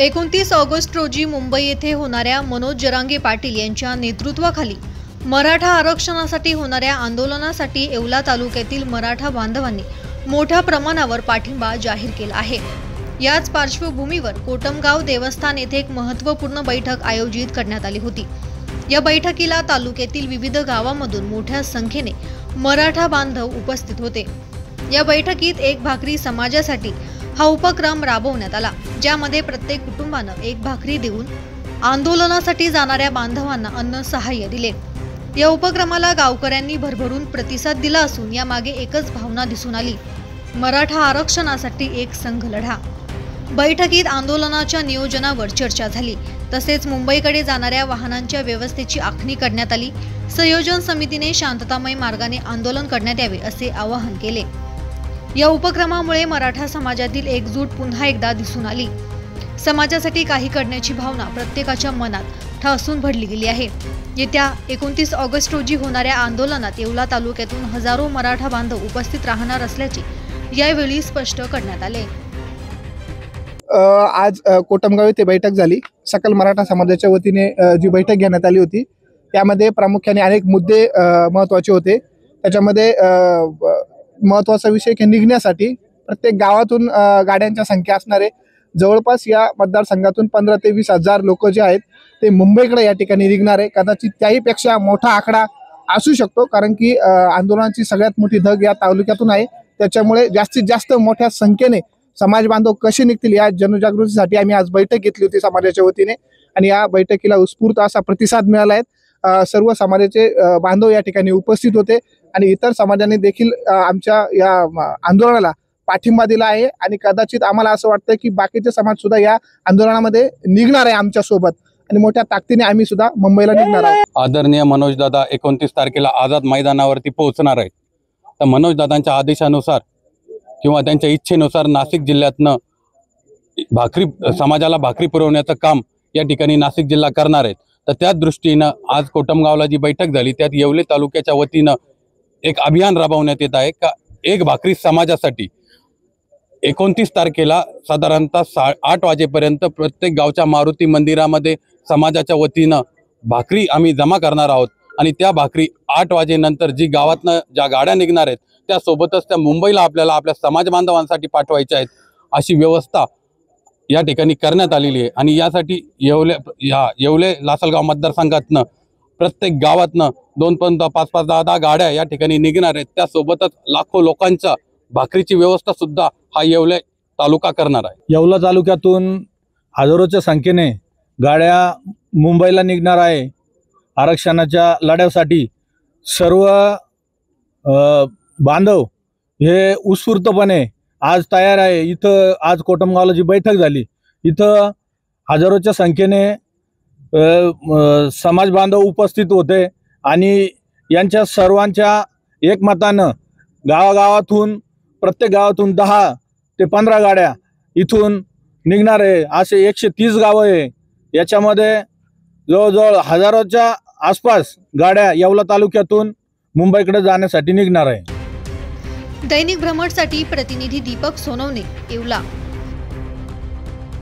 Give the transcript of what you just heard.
29 August रोजी मुंबई येथे होणाऱ्या मनोज जरांगे पाटील यांच्या नेतृत्वाखाली मराठा आरक्षणासाठी होणाऱ्या आंदोलनासाठी येवला तालुक्यातील मराठा बांधवांनी मोठ्या प्रमाणावर पाठिंबा जाहीर केला आहे। याच पार्श्वभूमीवर कोटमगाव देवस्थान येथे एक महत्त्वपूर्ण बैठक आयोजित करण्यात आली होती। या बैठकीला तालुक्यातील विविध गावांमधून मोठ्या संख्येने मराठा बांधव उपस्थित होते। या बैठकीत एक भाकरी समाजासाठी हा उपक्रम राबवण्यात आला, ज्यामध्ये प्रत्येक कुटुंबानं एक भाकरी देऊन आंदोलनासाठी जाणाऱ्या बांधवांना अन्न सहाय्य दिले। या उपक्रमाला गावकऱ्यांनी भरभरून प्रतिसाद दिला असून यामागे एकच भावना दिसून आली, मराठा आरक्षणासाठी एक संघ लढा। बैठकीत आंदोलनाच्या नियोजनावर चर्चा झाली, तसेच मुंबईकडे जाणाऱ्या वाहनांच्या व्यवस्थेची आखणी करण्यात आली। संयोजन समितीने शांततामय मार्गाने आंदोलन करण्यात यावे असे आवाहन केले। या उपक्रमामुळे मराठा समाजातील एकजूट पुन्हा एकदा दिसून आली। समाजासाठी काही करण्याची भावना प्रत्येकाच्या मनात ठासून भरली गेली आहे। येत्या 29 ऑगस्ट रोजी होणाऱ्या आंदोलनात येवला तालुक्यातून हजारो मराठा बांधव उपस्थित राहणार असल्याचे यावेळी स्पष्ट करण्यात आले। आज कोटमगाव येथे बैठक झाली। सकल मराठा समाजाच्या वतीने जी बैठक घेण्यात आली होती, त्यामध्ये प्रामुख्याने अनेक मुद्दे महत्त्वाचे होते। त्याच्यामध्ये महत्त्वाचा विषय की निघण्यासाठी प्रत्येक गावातून गाड्यांच्या संख्या असणारे जवळपास या मतदारसंघातून 15 ते 20 हजार लोक जे आहेत ते मुंबईकडे या ठिकाणी निघणार आहे। कदाचित त्याहीपेक्षा मोठा आकडा असू शकतो, कारण की आंदोलनाची सगळ्यात मोठी धग या तालुक्यातून आहे। त्याच्यामुळे जास्तीत जास्त मोठ्या संख्येने समाज बांधव कसे निघतील या जनजागृतीसाठी आम्ही आज बैठक घेतली होती समाजाच्या वतीने, आणि या बैठकीला उत्स्फूर्त असा प्रतिसाद मिळाला आहे। सर्व समाजाचे बांधव या ठिकाणी उपस्थित होते आणि इतर समाजाने देखील आमच्या या आंदोलनाला पाठिंबा दिला आहे, आणि कदाचित आम्हाला असं वाटतं की बाकीचे समाज सुद्धा या आंदोलनामध्ये निघणार आहे आमच्या सोबत, आणि मोठ्या ताकदीने आम्ही सुद्धा मुंबईला निघणार आहोत। आदरणीय मनोज दादा 29 तारखेला आझाद मैदानावरती पोहोचणार आहेत। तर मनोज दादांच्या आदेशानुसार किंवा त्यांच्या इच्छेनुसार नाशिक जिल्ह्यातनं भाकरी समाजाला भाकरी पुरवण्याचं काम या ठिकाणी नाशिक जिल्हा करणार आहेत। तर त्या दृष्टीनं आज कोटमगावला जी बैठक झाली, त्यात येवले तालुक्याच्या वतीनं एक अभियान राबवण्यात येत आहे का एक भाकरी समाजासाठी 29 तारखेला साधारणतः 8 वाजेपर्यंत प्रत्येक गावच्या मारुती मंदिरामध्ये समाजाच्या वतीनं भाकरी आम्ही जमा करणार आहोत, आणि त्या भाकरी 8 वाजेनंतर जी गावातनं ज्या गाड्या निघणार आहेत त्यासोबतच त्या मुंबईला आपल्याला आपल्या समाज बांधवांसाठी पाठवायच्या आहेत, अशी व्यवस्था या ठिकाणी करण्यात आलेली आहे। आणि यासाठी येवले लासलगाव मतदारसंघातनं प्रत्येक गावातनं 2-5, 10 गाड्या या ठिकाणी निघणार आहेत। त्यासोबतच लाखो लोकांच्या भाकरीची व्यवस्था सुद्धा हा येवले तालुका करणार आहे। येवला तालुक्यातून हजारोच्या संख्येने गाड्या मुंबईला निघणार आहे आरक्षणाच्या लढ्यासाठी। सर्व बांधव हे उत्स्फूर्तपणे आज तयार आहे। इथं आज कोटमगावला जी बैठक झाली, इथं हजारोच्या संख्येने समाज बांधव उपस्थित होते, आणि यांच्या सर्वांच्या एकमतानं गावागावातून प्रत्येक गावातून 10 ते 15 गाड्या इथून निघणार आहे। असे 130 गावं आहे, याच्यामध्ये जवळजवळ हजारोच्या आसपास गाड्या येवला तालुक्यातून मुंबईकडे जाण्यासाठी निघणार आहे। दैनिक भ्रमणसाठी प्रतिनिधी दीपक सोनवणे, येवला।